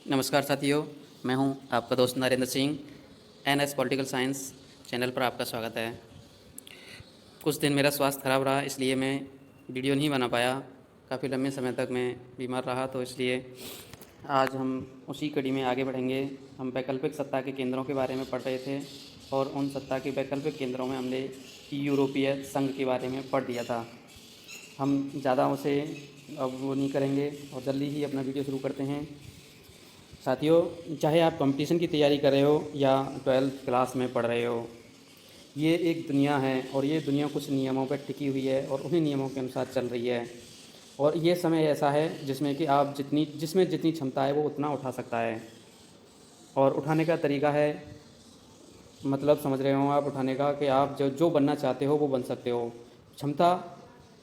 नमस्कार साथियों, मैं हूं आपका दोस्त Narendra Singh. NS political science channel पर आपका स्वागत है। कुछ दिन मेरा स्वास्थ्य खराब रहा, इसलिए मैं वीडियो नहीं बना पाया। काफ़ी लंबे समय तक मैं बीमार रहा, तो इसलिए आज हम उसी कड़ी में आगे बढ़ेंगे। हम वैकल्पिक सत्ता के केंद्रों के बारे में पढ़ रहे थे और उन सत्ता के वैकल्पिक केंद्रों में हमने यूरोपीय संघ के बारे में पढ़ लिया था। हम ज़्यादा उसे अब वो नहीं करेंगे और जल्दी ही अपना वीडियो शुरू करते हैं। साथियों, चाहे आप कंपटीशन की तैयारी कर रहे हो या 12th क्लास में पढ़ रहे हो, ये एक दुनिया है और ये दुनिया कुछ नियमों पर टिकी हुई है और उन्हीं नियमों के अनुसार चल रही है। और ये समय ऐसा है जिसमें कि आप जिसमें जितनी क्षमता है वो उतना उठा सकता है। और उठाने का तरीका है, मतलब समझ रहे हो आप, उठाने का कि आप जो जो बनना चाहते हो वो बन सकते हो। क्षमता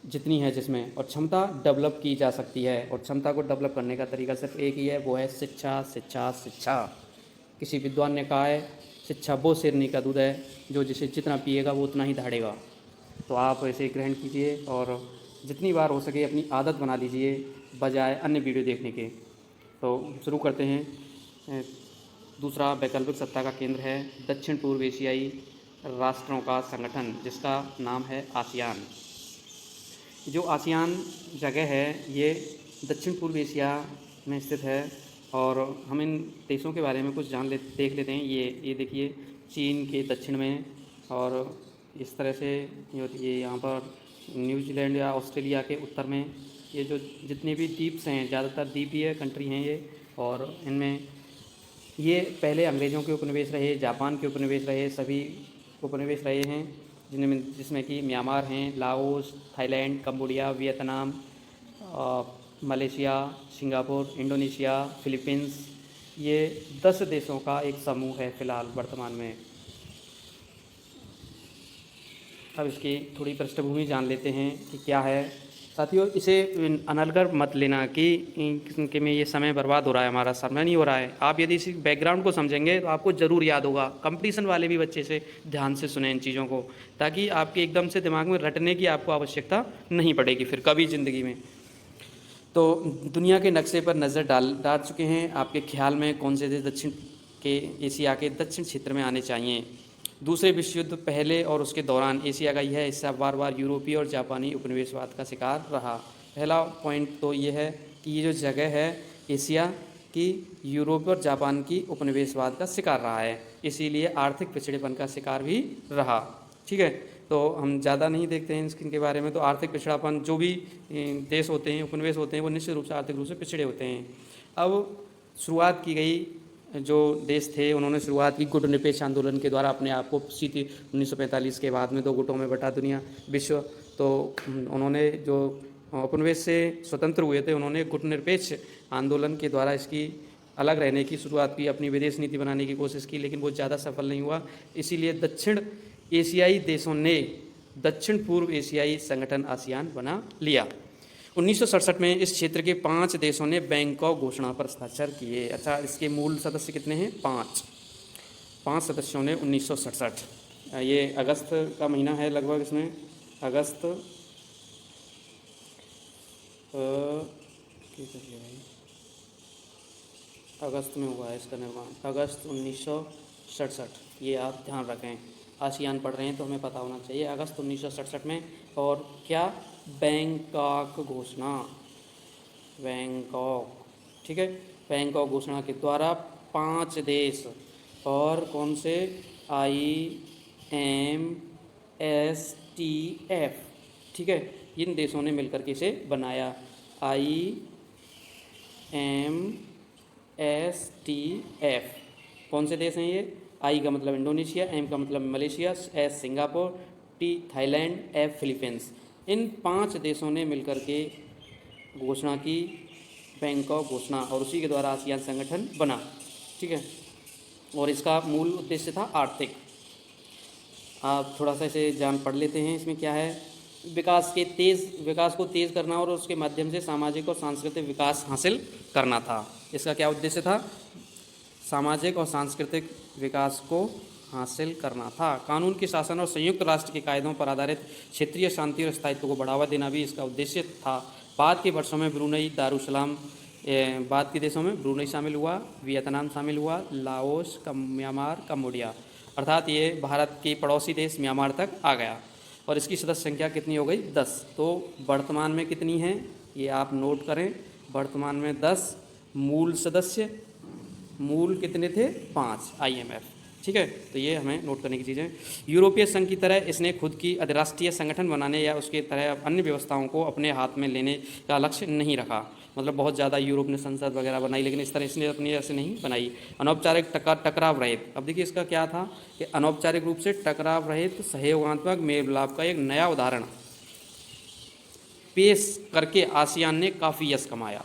जितनी है जिसमें, और क्षमता डेवलप की जा सकती है, और क्षमता को डेवलप करने का तरीका सिर्फ एक ही है, वो है शिक्षा शिक्षा शिक्षा। किसी विद्वान ने कहा है, शिक्षा वो शेरनी का दूध है जो जिसे जितना पिएगा वो उतना ही दहाड़ेगा। तो आप इसे ग्रहण कीजिए और जितनी बार हो सके अपनी आदत बना लीजिए बजाय अन्य वीडियो देखने के। तो शुरू करते हैं। दूसरा वैकल्पिक सत्ता का केंद्र है दक्षिण पूर्व एशियाई राष्ट्रों का संगठन, जिसका नाम है आसियान। जो आसियान जगह है ये दक्षिण पूर्व एशिया में स्थित है और हम इन देशों के बारे में कुछ देख लेते हैं। ये देखिए, चीन के दक्षिण में, और इस तरह से ये यहाँ पर न्यूजीलैंड या ऑस्ट्रेलिया के उत्तर में। ये जो जितने भी द्वीप्स हैं, ज़्यादातर द्वीपीय कंट्री हैं ये, और इनमें ये पहले अंग्रेज़ों के उपनिवेश रहे, जापान के उपनिवेश रहे, सभी उपनिवेश रहे हैं, जिसमें कि म्यांमार हैं, Laos, Thailand, Cambodia, Vietnam, Malaysia, Singapore, Indonesia, Philippines. ये 10 देशों का एक समूह है फ़िलहाल वर्तमान में। अब इसकी थोड़ी पृष्ठभूमि जान लेते हैं कि क्या है। साथियों, इसे अनलगर मत लेना कि में ये समय बर्बाद हो रहा है, हमारा समय नहीं हो रहा है। आप यदि इसी बैकग्राउंड को समझेंगे तो आपको ज़रूर याद होगा। कंपटीशन वाले भी बच्चे से ध्यान से सुने इन चीज़ों को, ताकि आपके एकदम से दिमाग में रटने की आपको आवश्यकता नहीं पड़ेगी फिर कभी ज़िंदगी में। तो दुनिया के नक्शे पर नज़र डाल चुके हैं। आपके ख्याल में कौन से देश दक्षिण के एशिया के दक्षिण क्षेत्र में आने चाहिए? दूसरे विश्व युद्ध पहले और उसके दौरान एशिया का यह हिस्सा बार बार यूरोपीय और जापानी उपनिवेशवाद का शिकार रहा। पहला पॉइंट तो ये है कि ये जो जगह है एशिया की, यूरोप और जापान की उपनिवेशवाद का शिकार रहा है, इसीलिए आर्थिक पिछड़ेपन का शिकार भी रहा। ठीक है, तो हम ज़्यादा नहीं देखते हैं इनके बारे में। तो आर्थिक पिछड़ापन, जो भी देश होते हैं, उपनिवेश होते हैं, वो निश्चित रूप से आर्थिक रूप से पिछड़े होते हैं। अब शुरुआत की गई, जो देश थे उन्होंने शुरुआत की गुटनिरपेक्ष आंदोलन के द्वारा अपने आप को सीधे 1945 के बाद में 2 गुटों में बटा दुनिया विश्व। तो उन्होंने जो उपनिवेश से स्वतंत्र हुए थे, उन्होंने गुटनिरपेक्ष आंदोलन के द्वारा इसकी अलग रहने की शुरुआत की, अपनी विदेश नीति बनाने की कोशिश की, लेकिन वो ज़्यादा सफल नहीं हुआ। इसीलिए दक्षिण एशियाई देशों ने दक्षिण पूर्व एशियाई संगठन आसियान बना लिया। 1967 में इस क्षेत्र के 5 देशों ने बैंकॉक घोषणा पर हस्ताक्षर किए। अच्छा, इसके मूल सदस्य कितने हैं? 5 सदस्यों ने 1967। ये अगस्त का महीना है लगभग, इसमें अगस्त अगस्त में हुआ है इसका निर्माण, अगस्त 1967। ये आप ध्यान रखें, आसियान पढ़ रहे हैं तो हमें पता होना चाहिए, अगस्त 1967 में। और क्या? बैंकॉक घोषणा, बैंकॉक। ठीक है, बैंकॉक घोषणा के द्वारा 5 देश, और कौन से? IMSTF। ठीक है, इन देशों ने मिलकर के इसे बनाया, IMSTF। कौन से देश हैं ये? आई का मतलब इंडोनेशिया, एम का मतलब Malaysia, S Singapore, T Thailand, F Philippines. इन 5 देशों ने मिलकर के घोषणा की, बैंकॉक घोषणा, और उसी के द्वारा आसियान संगठन बना। ठीक है, और इसका मूल उद्देश्य था आर्थिक। आप थोड़ा सा इसे जान पढ़ लेते हैं। इसमें क्या है? विकास को तेज़ करना और उसके माध्यम से सामाजिक और सांस्कृतिक विकास हासिल करना था। इसका क्या उद्देश्य था? सामाजिक और सांस्कृतिक विकास को हासिल करना था। कानून के शासन और संयुक्त राष्ट्र के कायदों पर आधारित क्षेत्रीय शांति और स्थायित्व को बढ़ावा देना भी इसका उद्देश्य था। बाद के वर्षों में ब्रुनई, दारुसलाम, बाद के देशों में ब्रूनेई शामिल हुआ, वियतनाम शामिल हुआ, लाओस, म्यांमार, कम्बोडिया, अर्थात ये भारत के पड़ोसी देश म्यांमार तक आ गया। और इसकी सदस्य संख्या कितनी हो गई? 10। तो वर्तमान में कितनी है ये आप नोट करें। वर्तमान में 10। मूल सदस्य, मूल कितने थे? 5 IMF। ठीक है, तो ये हमें नोट करने की चीज़ें। यूरोपीय संघ की तरह इसने खुद की अंतर्राष्ट्रीय संगठन बनाने या उसके तरह अन्य व्यवस्थाओं को अपने हाथ में लेने का लक्ष्य नहीं रखा। मतलब बहुत ज़्यादा यूरोप ने संसद वगैरह बनाई, लेकिन इस तरह इसने अपनी ऐसे नहीं बनाई। अनौपचारिक टकराव रहित, अब देखिए इसका क्या था कि अनौपचारिक रूप से टकराव रहित सहयोगात्मक मेल मिलाप का एक नया उदाहरण पेश करके आसियान ने काफ़ी यश कमाया।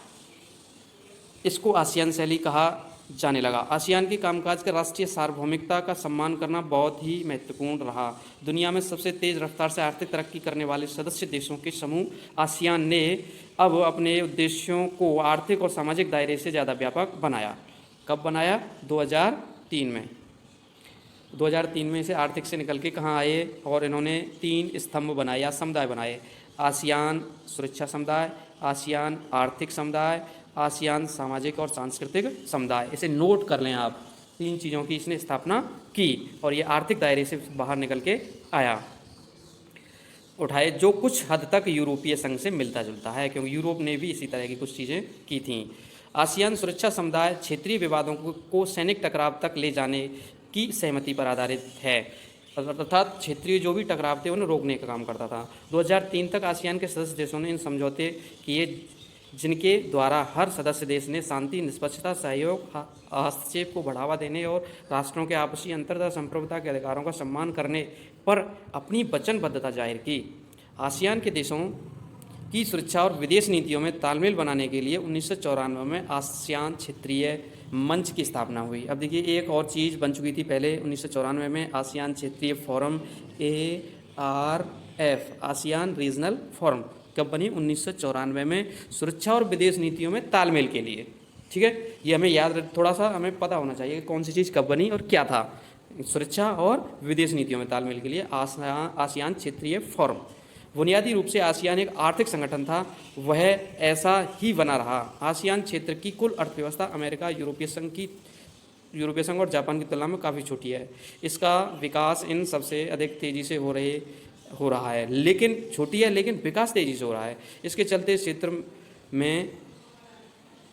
इसको आसियान शैली कहा जाने लगा। आसियान के कामकाज के राष्ट्रीय सार्वभौमिकता का सम्मान करना बहुत ही महत्वपूर्ण रहा। दुनिया में सबसे तेज़ रफ्तार से आर्थिक तरक्की करने वाले सदस्य देशों के समूह आसियान ने अब अपने उद्देश्यों को आर्थिक और सामाजिक दायरे से ज़्यादा व्यापक बनाया। कब बनाया? 2003 में। 2003 में से आर्थिक से निकल के कहाँ आए? और इन्होंने 3 स्तंभ बनाए या समुदाय बनाए। आसियान सुरक्षा समुदाय, आसियान आर्थिक समुदाय, आसियान सामाजिक और सांस्कृतिक समुदाय। इसे नोट कर लें आप। 3 चीज़ों की इसने स्थापना की और ये आर्थिक दायरे से बाहर निकल के आया, उठाए, जो कुछ हद तक यूरोपीय संघ से मिलता जुलता है, क्योंकि यूरोप ने भी इसी तरह की कुछ चीज़ें की थीं। आसियान सुरक्षा समुदाय क्षेत्रीय विवादों को सैनिक टकराव तक ले जाने की सहमति पर आधारित है, अर्थात क्षेत्रीय जो भी टकराव थे उन्हें रोकने का काम करता था। 2003 तक आसियान के सदस्य देशों ने इन समझौते किए जिनके द्वारा हर सदस्य देश ने शांति, निष्पक्षता, सहयोग, हस्तक्षेप को बढ़ावा देने और राष्ट्रों के आपसी अंतर्गत संप्रभुता के अधिकारों का सम्मान करने पर अपनी वचनबद्धता जाहिर की। आसियान के देशों की सुरक्षा और विदेश नीतियों में तालमेल बनाने के लिए 1994 में आसियान क्षेत्रीय मंच की स्थापना हुई। अब देखिए एक और चीज़ बन चुकी थी पहले 1994 में, आसियान क्षेत्रीय forum ARF, ASEAN regional forum. कब बनी? 1994 में, सुरक्षा और विदेश नीतियों में तालमेल के लिए। ठीक है, ये हमें याद, थोड़ा सा हमें पता होना चाहिए कि कौन सी चीज़ कब बनी और क्या था। सुरक्षा और विदेश नीतियों में तालमेल के लिए आसियान क्षेत्रीय फोरम। बुनियादी रूप से आसियान एक आर्थिक संगठन था, वह ऐसा ही बना रहा। आसियान क्षेत्र की कुल अर्थव्यवस्था अमेरिका, यूरोपीय संघ और जापान की तुलना में काफ़ी छोटी है। इसका विकास इन सबसे अधिक तेज़ी से हो रहा है, लेकिन छोटी है लेकिन विकास तेज़ी से हो रहा है। इसके चलते क्षेत्र में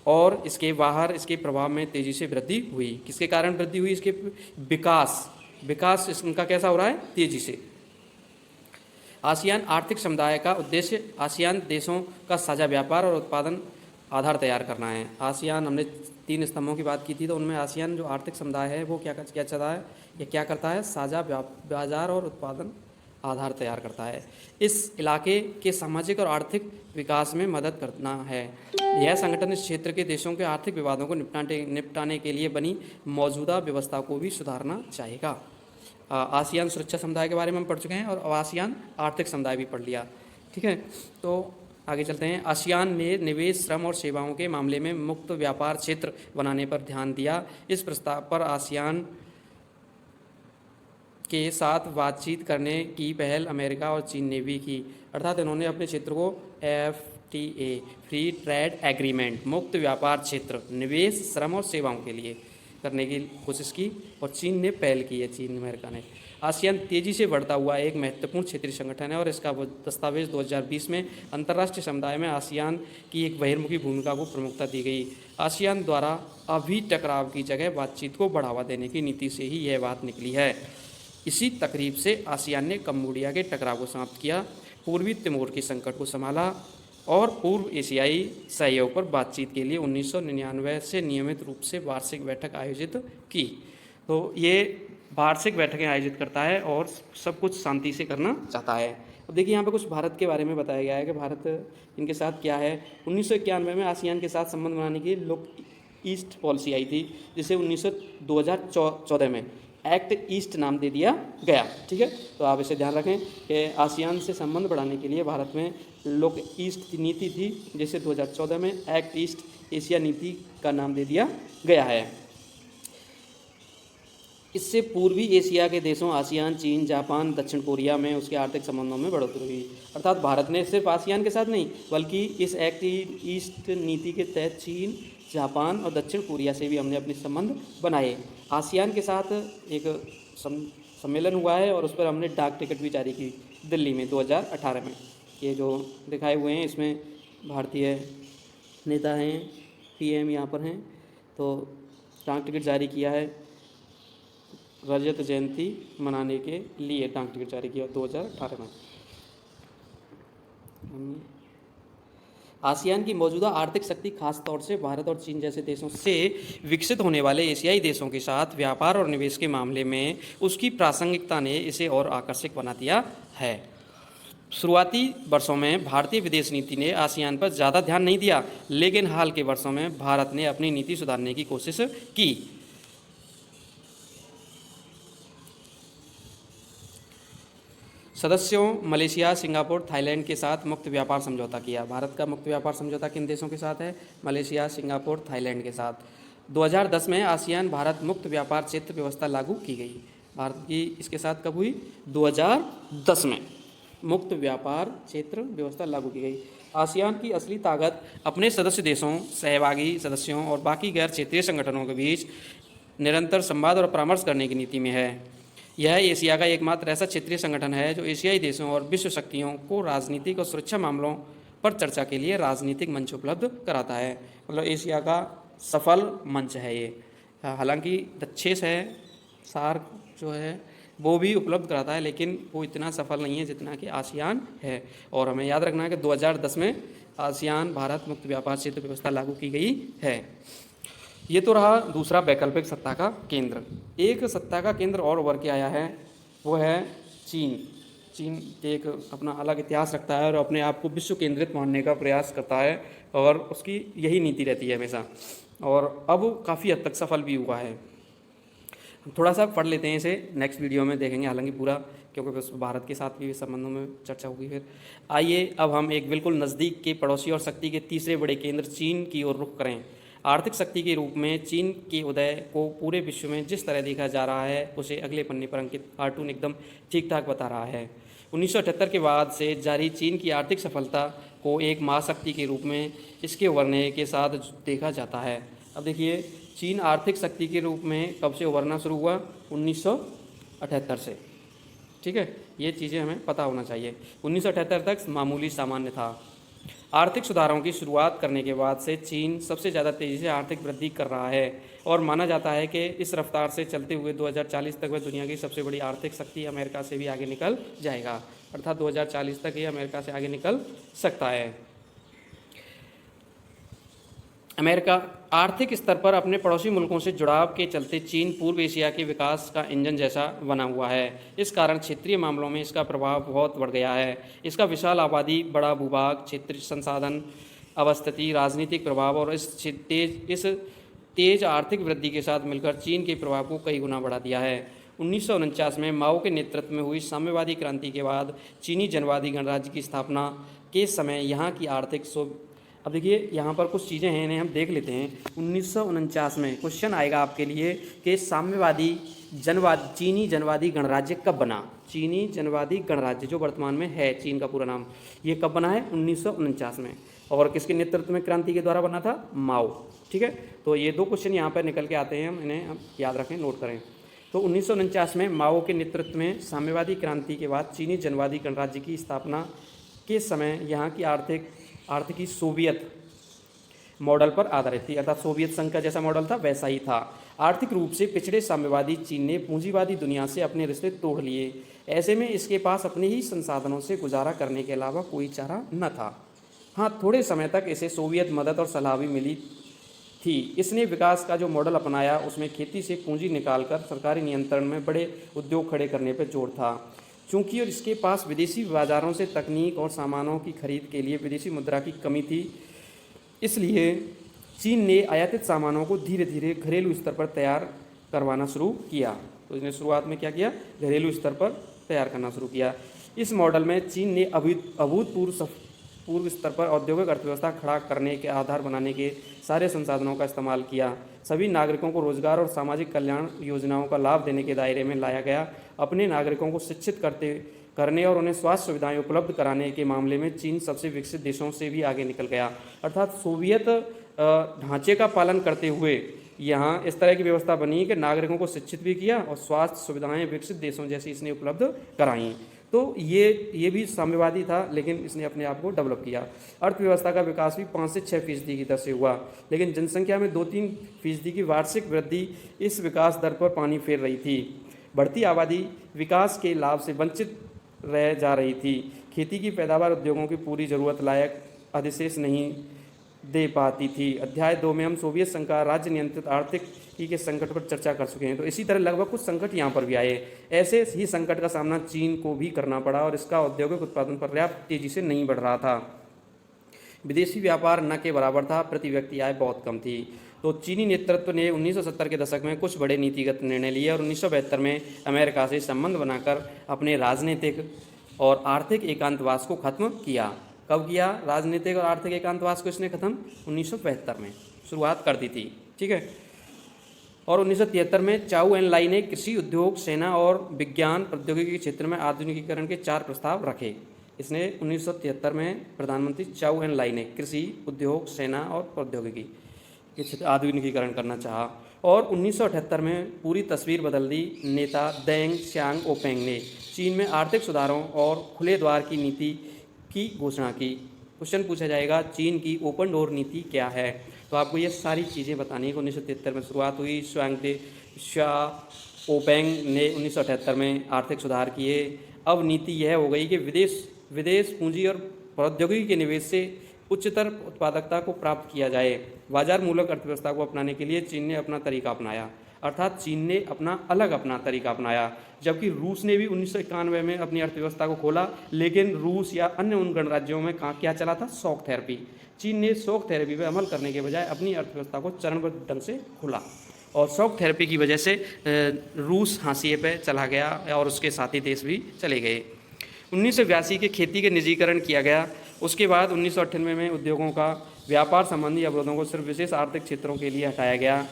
और इसके बाहर इसके प्रभाव में तेज़ी से वृद्धि हुई। किसके कारण वृद्धि हुई? इसके विकास इसका कैसा हो रहा है? तेज़ी से। आसियान आर्थिक समुदाय का उद्देश्य आसियान देशों का साझा व्यापार और उत्पादन आधार तैयार करना है। आसियान, हमने 3 स्तंभों की बात की थी, तो उनमें आसियान जो आर्थिक समुदाय है वो क्या चाहता है या क्या करता है? साझा बाजार और उत्पादन आधार तैयार करता है। इस इलाके के सामाजिक और आर्थिक विकास में मदद करना है। यह संगठन इस क्षेत्र के देशों के आर्थिक विवादों को निपटाने के लिए बनी मौजूदा व्यवस्था को भी सुधारना चाहेगा। आसियान सुरक्षा समुदाय के बारे में हम पढ़ चुके हैं और आसियान आर्थिक समुदाय भी पढ़ लिया। ठीक है, तो आगे चलते हैं। आसियान ने निवेश, श्रम और सेवाओं के मामले में मुक्त व्यापार क्षेत्र बनाने पर ध्यान दिया। इस प्रस्ताव पर आसियान के साथ बातचीत करने की पहल अमेरिका और चीन ने भी की, अर्थात इन्होंने अपने क्षेत्र को FTA, फ्री ट्रेड एग्रीमेंट, मुक्त व्यापार क्षेत्र, निवेश, श्रम और सेवाओं के लिए करने की कोशिश की और चीन ने पहल की है, चीन अमेरिका ने। आसियान तेज़ी से बढ़ता हुआ एक महत्वपूर्ण क्षेत्रीय संगठन है और इसका दस्तावेज 2020 में अंतर्राष्ट्रीय समुदाय में आसियान की एक बहिर्मुखी भूमिका को प्रमुखता दी गई। आसियान द्वारा अभी टकराव की जगह बातचीत को बढ़ावा देने की नीति से ही यह बात निकली है। इसी तकरीब से आसियान ने कम्बोडिया के टकराव को समाप्त किया, पूर्वी तिमोर के संकट को संभाला और पूर्व एशियाई सहयोग पर बातचीत के लिए 1999 से नियमित रूप से वार्षिक बैठक आयोजित की। तो ये वार्षिक बैठकें आयोजित करता है और सब कुछ शांति से करना चाहता है। अब देखिए यहाँ पे कुछ भारत के बारे में बताया गया है कि भारत इनके साथ क्या है। 1991 में आसियान के साथ संबंध बनाने की लुक ईस्ट पॉलिसी आई थी, जिसे 2014 में एक्ट ईस्ट नाम दे दिया गया। ठीक है, तो आप इसे ध्यान रखें कि आसियान से संबंध बढ़ाने के लिए भारत में लुक ईस्ट नीति थी, जिसे 2014 में एक्ट ईस्ट एशिया नीति का नाम दे दिया गया है। इससे पूर्वी एशिया के देशों आसियान, चीन, जापान, दक्षिण कोरिया में उसके आर्थिक संबंधों में बढ़ोतरी हुई। अर्थात भारत ने सिर्फ आसियान के साथ नहीं बल्कि इस एक्ट ईस्ट नीति के तहत चीन, जापान और दक्षिण कोरिया से भी हमने अपने संबंध बनाए। आसियान के साथ एक सम्मेलन हुआ है और उस पर हमने डाक टिकट भी जारी की दिल्ली में 2018 में। ये जो दिखाए हुए हैं इसमें भारतीय नेता हैं, पीएम यहाँ पर हैं, तो डाक टिकट जारी किया है। रजत जयंती मनाने के लिए डाक टिकट जारी किया 2018 में। आसियान की मौजूदा आर्थिक शक्ति खास तौर से भारत और चीन जैसे देशों से विकसित होने वाले एशियाई देशों के साथ व्यापार और निवेश के मामले में उसकी प्रासंगिकता ने इसे और आकर्षक बना दिया है। शुरुआती वर्षों में भारतीय विदेश नीति ने आसियान पर ज़्यादा ध्यान नहीं दिया, लेकिन हाल के वर्षों में भारत ने अपनी नीति सुधारने की कोशिश की। सदस्यों मलेशिया, सिंगापुर, थाईलैंड के साथ मुक्त व्यापार समझौता किया। भारत का मुक्त व्यापार समझौता किन देशों के साथ है? मलेशिया, सिंगापुर, थाईलैंड के साथ। 2010 में आसियान भारत मुक्त व्यापार क्षेत्र व्यवस्था लागू की गई। भारत की इसके साथ कब हुई? 2010 में मुक्त व्यापार क्षेत्र व्यवस्था लागू की गई। आसियान की असली ताकत अपने सदस्य देशों, सहभागी सदस्यों और बाकी गैर क्षेत्रीय संगठनों के बीच निरंतर संवाद और परामर्श करने की नीति में है। यह एशिया का एकमात्र ऐसा क्षेत्रीय संगठन है जो एशियाई देशों और विश्व शक्तियों को राजनीतिक और सुरक्षा मामलों पर चर्चा के लिए राजनीतिक मंच उपलब्ध कराता है। मतलब एशिया का सफल मंच है ये। हालांकि दक्षेस है, सार्क जो है वो भी उपलब्ध कराता है, लेकिन वो इतना सफल नहीं है जितना कि आसियान है। और हमें याद रखना है कि 2010 में आसियान भारत मुक्त व्यापार क्षेत्र व्यवस्था लागू की गई है। ये तो रहा दूसरा वैकल्पिक सत्ता का केंद्र। एक सत्ता का केंद्र और उभर के आया है, वो है चीन। चीन एक अपना अलग इतिहास रखता है और अपने आप को विश्व केंद्रित मानने का प्रयास करता है और उसकी यही नीति रहती है हमेशा, और अब काफ़ी हद तक सफल भी हुआ है। थोड़ा सा पढ़ लेते हैं इसे, नेक्स्ट वीडियो में देखेंगे हालांकि पूरा, क्योंकि उस भारत के साथ भी संबंधों में चर्चा होगी। फिर आइए अब हम एक बिल्कुल नज़दीक के पड़ोसी और शक्ति के तीसरे बड़े केंद्र चीन की ओर रुख करें। आर्थिक शक्ति के रूप में चीन के उदय को पूरे विश्व में जिस तरह देखा जा रहा है उसे अगले पन्ने पर अंकित कार्टून एकदम ठीक ठाक बता रहा है। 1978 के बाद से जारी चीन की आर्थिक सफलता को एक महाशक्ति के रूप में इसके उभरने के साथ देखा जाता है। अब देखिए, चीन आर्थिक शक्ति के रूप में कब से उभरना शुरू हुआ? 1978 से। ठीक है, ये चीज़ें हमें पता होना चाहिए। 1978 तक मामूली सामान्य था। आर्थिक सुधारों की शुरुआत करने के बाद से चीन सबसे ज़्यादा तेज़ी से आर्थिक वृद्धि कर रहा है और माना जाता है कि इस रफ्तार से चलते हुए 2040 तक वह दुनिया की सबसे बड़ी आर्थिक शक्ति अमेरिका से भी आगे निकल जाएगा। अर्थात 2040 तक ये अमेरिका से आगे निकल सकता है। अमेरिका आर्थिक स्तर पर अपने पड़ोसी मुल्कों से जुड़ाव के चलते चीन पूर्व एशिया के विकास का इंजन जैसा बना हुआ है। इस कारण क्षेत्रीय मामलों में इसका प्रभाव बहुत बढ़ गया है। इसका विशाल आबादी, बड़ा भूभाग, क्षेत्रीय संसाधन, अवस्थिति, राजनीतिक प्रभाव और इस तेज आर्थिक वृद्धि के साथ मिलकर चीन के प्रभाव को कई गुना बढ़ा दिया है। 1949 में माओ के नेतृत्व में हुई साम्यवादी क्रांति के बाद चीनी जनवादी गणराज्य की स्थापना के समय यहाँ की आर्थिक अब देखिए, यहाँ पर कुछ चीज़ें हैं, इन्हें हम देख लेते हैं। 1949 में क्वेश्चन आएगा आपके लिए कि साम्यवादी चीनी जनवादी गणराज्य कब बना? चीनी जनवादी गणराज्य जो वर्तमान में है चीन का पूरा नाम, ये कब बना है? 1949 में। और किसके नेतृत्व में क्रांति के द्वारा बना था? माओ। ठीक है, तो ये दो क्वेश्चन यहाँ पर निकल के आते हैं, हम इन्हें याद रखें, नोट करें। तो 1949 में माओ के नेतृत्व में साम्यवादी क्रांति के बाद चीनी जनवादी गणराज्य की स्थापना के समय यहाँ की आर्थिकी सोवियत मॉडल पर आधारित थी। अर्थात सोवियत संघ का जैसा मॉडल था वैसा ही था। आर्थिक रूप से पिछड़े साम्यवादी चीन ने पूंजीवादी दुनिया से अपने रिश्ते तोड़ लिए। ऐसे में इसके पास अपने ही संसाधनों से गुजारा करने के अलावा कोई चारा न था। हाँ, थोड़े समय तक इसे सोवियत मदद और सलाह भी मिली थी। इसने विकास का जो मॉडल अपनाया उसमें खेती से पूंजी निकालकर सरकारी नियंत्रण में बड़े उद्योग खड़े करने पर जोर था। चूँकि और इसके पास विदेशी बाज़ारों से तकनीक और सामानों की खरीद के लिए विदेशी मुद्रा की कमी थी, इसलिए चीन ने आयातित सामानों को धीरे धीरे घरेलू स्तर पर तैयार करवाना शुरू किया। तो इसने शुरुआत में क्या किया? घरेलू स्तर पर तैयार करना शुरू किया। इस मॉडल में चीन ने अभूतपूर्व स्तर पर औद्योगिक अर्थव्यवस्था खड़ा करने के आधार बनाने के सारे संसाधनों का इस्तेमाल किया। सभी नागरिकों को रोजगार और सामाजिक कल्याण योजनाओं का लाभ देने के दायरे में लाया गया। अपने नागरिकों को शिक्षित करने और उन्हें स्वास्थ्य सुविधाएं उपलब्ध कराने के मामले में चीन सबसे विकसित देशों से भी आगे निकल गया। अर्थात सोवियत ढांचे का पालन करते हुए यहाँ इस तरह की व्यवस्था बनी कि नागरिकों को शिक्षित भी किया और स्वास्थ्य सुविधाएं विकसित देशों जैसी इसने उपलब्ध कराई। तो ये भी साम्यवादी था, लेकिन इसने अपने आप को डेवलप किया। अर्थव्यवस्था का विकास भी 5 से 6% की दर से हुआ, लेकिन जनसंख्या में 2-3% की वार्षिक वृद्धि इस विकास दर पर पानी फेर रही थी। बढ़ती आबादी विकास के लाभ से वंचित रह जा रही थी। खेती की पैदावार उद्योगों की पूरी जरूरत लायक अधिशेष नहीं दे पाती थी। अध्याय 2 में हम सोवियत संघ का राज्य नियंत्रित आर्थिकी के संकट पर चर्चा कर चुके हैं। तो इसी तरह लगभग कुछ संकट यहाँ पर भी आए। ऐसे ही संकट का सामना चीन को भी करना पड़ा और इसका औद्योगिक उत्पादन पर्याप्त तेजी से नहीं बढ़ रहा था। विदेशी व्यापार न के बराबर था, प्रति व्यक्ति आय बहुत कम थी। तो चीनी नेतृत्व ने 1970 के दशक में कुछ बड़े नीतिगत निर्णय लिए और 1972 में अमेरिका से संबंध बनाकर अपने राजनीतिक और आर्थिक एकांतवास को खत्म किया। कब किया? राजनीतिक और आर्थिक एकांतवास को इसने खत्म 1972 में शुरुआत कर दी थी, ठीक है। और 1973 में चाउ एन लाई ने कृषि, उद्योग, सेना और विज्ञान प्रौद्योगिकी के क्षेत्र में आधुनिकीकरण के 4 प्रस्ताव रखे। इसने 1973 में प्रधानमंत्री चाउ एन लाई ने कृषि, उद्योग, सेना और प्रौद्योगिकी के क्षेत्र आधुनिकीकरण करना चाहा। और 1978 में पूरी तस्वीर बदल दी। नेता देंग शियांगओपेंग ने चीन में आर्थिक सुधारों और खुले द्वार की नीति की घोषणा की। क्वेश्चन पूछा जाएगा, चीन की ओपन डोर नीति क्या है? तो आपको ये सारी चीज़ें बतानी है कि 1973 में शुरुआत हुई। शियांगओपेंग ने 1978 में आर्थिक सुधार किए। अब नीति यह हो गई कि विदेश पूंजी और प्रौद्योगिकी के निवेश से उच्चतर उत्पादकता को प्राप्त किया जाए। बाजार मूलक अर्थव्यवस्था को अपनाने के लिए चीन ने अपना तरीका अपनाया, अर्थात चीन ने अपना तरीका अपनाया। जबकि रूस ने भी 1991 में अपनी अर्थव्यवस्था को खोला, लेकिन रूस या अन्य उन गणराज्यों में क्या चला था? Shock therapy. चीन ने शॉक थेरेपी पर अमल करने के बजाय अपनी अर्थव्यवस्था को चरणबद्ध ढंग से खोला और शॉक थेरेपी की वजह से रूस हाशिए पे चला गया और उसके साथी देश भी चले गए। 1982 के खेती के निजीकरण किया गया। उसके बाद 1998 में उद्योगों का व्यापार संबंधी अवरोधों को सिर्फ विशेष आर्थिक क्षेत्रों के लिए हटाया गया,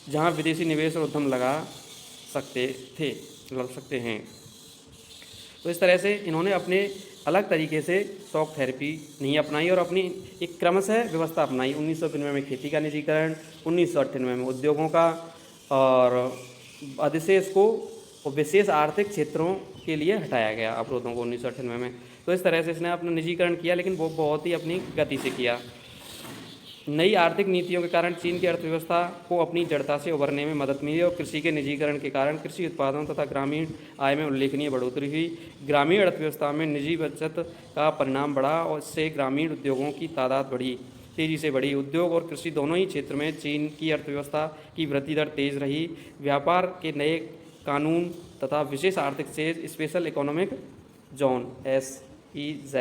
जहां विदेशी निवेश और उद्यम लग सकते हैं। तो इस तरह से इन्होंने अपने अलग तरीके से शॉक थेरेपी नहीं अपनाई और अपनी एक क्रमशः व्यवस्था अपनाई। 1995 में खेती का निजीकरण, 1998 में उद्योगों का और अधिशेष को विशेष आर्थिक क्षेत्रों के लिए हटाया गया अवरोधों को 1998 में। तो इस तरह से इसने अपना निजीकरण किया, लेकिन वो बहुत ही अपनी गति से किया। नई आर्थिक नीतियों के कारण चीन की अर्थव्यवस्था को अपनी जड़ता से उभरने में मदद मिली और कृषि के निजीकरण के कारण कृषि उत्पादन तथा ग्रामीण आय में उल्लेखनीय बढ़ोतरी हुई। ग्रामीण अर्थव्यवस्था में निजी बचत का परिणाम बढ़ा और इससे ग्रामीण उद्योगों की तादाद तेज़ी से बढ़ी। उद्योग और कृषि दोनों ही क्षेत्र में चीन की अर्थव्यवस्था की वृद्धि दर तेज रही। व्यापार के नए कानून तथा विशेष आर्थिक क्षेत्र स्पेशल इकोनॉमिक जोन SEZ,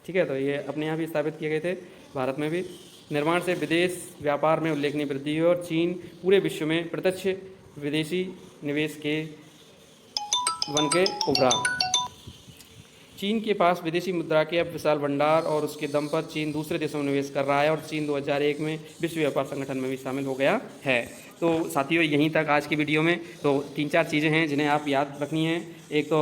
ठीक है, तो ये अपने यहाँ भी स्थापित किए गए थे, भारत में भी। निर्माण से विदेश व्यापार में उल्लेखनीय वृद्धि हुई और चीन पूरे विश्व में प्रत्यक्ष विदेशी निवेश के बन के उभरा। चीन के पास विदेशी मुद्रा के अब विशाल भंडार और उसके दम पर चीन दूसरे देशों में निवेश कर रहा है और चीन 2001 में विश्व व्यापार संगठन में भी शामिल हो गया है। तो साथियों, यहीं तक आज की वीडियो में। तो 3-4 चीज़ें हैं जिन्हें आप याद रखनी हैं। एक तो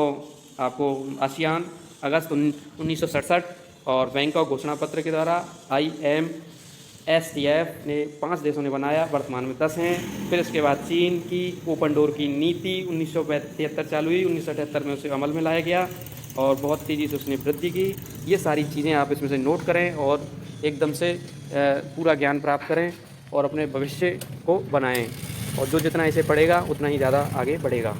आपको आसियान अगस्त 1967 और बैंकॉक घोषणा पत्र के द्वारा IMSTF ने 5 देशों ने बनाया, वर्तमान में 10 हैं। फिर इसके बाद चीन की ओपन डोर की नीति 1973 चालू हुई, 1978 में उसे अमल में लाया गया और बहुत तेज़ी से उसने वृद्धि की। ये सारी चीज़ें आप इसमें से नोट करें और एकदम से पूरा ज्ञान प्राप्त करें और अपने भविष्य को बनाएं, और जो जितना इसे पढ़ेगा उतना ही ज़्यादा आगे बढ़ेगा।